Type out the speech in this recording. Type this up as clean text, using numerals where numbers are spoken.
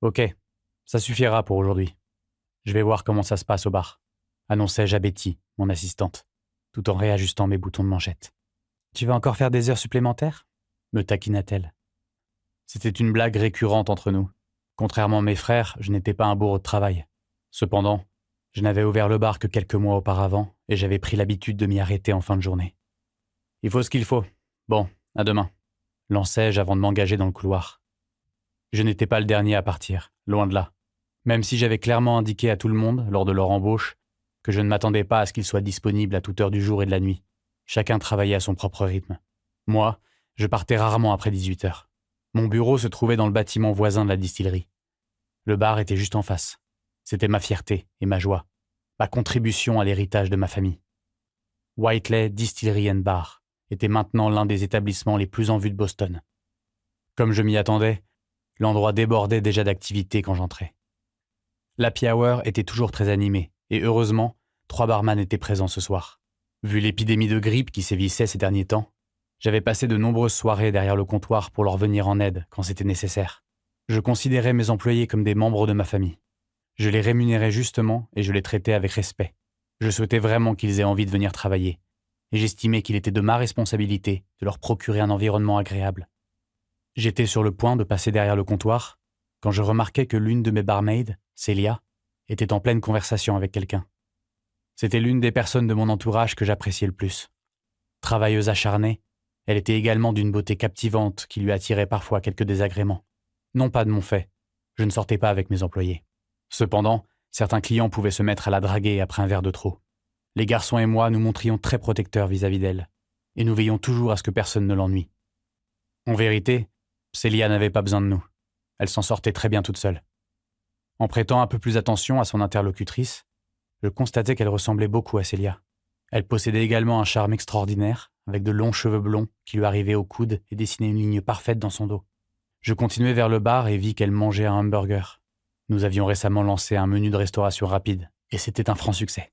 Ok, ça suffira pour aujourd'hui. Je vais voir comment ça se passe au bar, annonçai-je à Betty, mon assistante, tout en réajustant mes boutons de manchette. Tu vas encore faire des heures supplémentaires me taquina-t-elle. C'était une blague récurrente entre nous. Contrairement à mes frères, je n'étais pas un bourreau de travail. Cependant, je n'avais ouvert le bar que quelques mois auparavant et j'avais pris l'habitude de m'y arrêter en fin de journée. Il faut ce qu'il faut. Bon, à demain, lançai-je avant de m'engager dans le couloir. Je n'étais pas le dernier à partir, loin de là. Même si j'avais clairement indiqué à tout le monde, lors de leur embauche, que je ne m'attendais pas à ce qu'ils soient disponibles à toute heure du jour et de la nuit. Chacun travaillait à son propre rythme. Moi, je partais rarement après 18 heures. Mon bureau se trouvait dans le bâtiment voisin de la distillerie. Le bar était juste en face. C'était ma fierté et ma joie, ma contribution à l'héritage de ma famille. Whiteley Distillery and Bar était maintenant l'un des établissements les plus en vue de Boston. Comme je m'y attendais, l'endroit débordait déjà d'activité quand j'entrais. L'happy hour était toujours très animé, et heureusement, 3 barman étaient présents ce soir. Vu l'épidémie de grippe qui sévissait ces derniers temps, j'avais passé de nombreuses soirées derrière le comptoir pour leur venir en aide quand c'était nécessaire. Je considérais mes employés comme des membres de ma famille. Je les rémunérais justement et je les traitais avec respect. Je souhaitais vraiment qu'ils aient envie de venir travailler, et j'estimais qu'il était de ma responsabilité de leur procurer un environnement agréable. J'étais sur le point de passer derrière le comptoir quand je remarquai que l'une de mes barmaids, Célia, était en pleine conversation avec quelqu'un. C'était l'une des personnes de mon entourage que j'appréciais le plus. Travailleuse acharnée, elle était également d'une beauté captivante qui lui attirait parfois quelques désagréments. Non pas de mon fait, je ne sortais pas avec mes employés. Cependant, certains clients pouvaient se mettre à la draguer après un verre de trop. Les garçons et moi nous montrions très protecteurs vis-à-vis d'elle, et nous veillions toujours à ce que personne ne l'ennuie. En vérité, Célia n'avait pas besoin de nous. Elle s'en sortait très bien toute seule. En prêtant un peu plus attention à son interlocutrice, je constatais qu'elle ressemblait beaucoup à Célia. Elle possédait également un charme extraordinaire, avec de longs cheveux blonds qui lui arrivaient aux coudes et dessinaient une ligne parfaite dans son dos. Je continuai vers le bar et vis qu'elle mangeait un hamburger. Nous avions récemment lancé un menu de restauration rapide, et c'était un franc succès.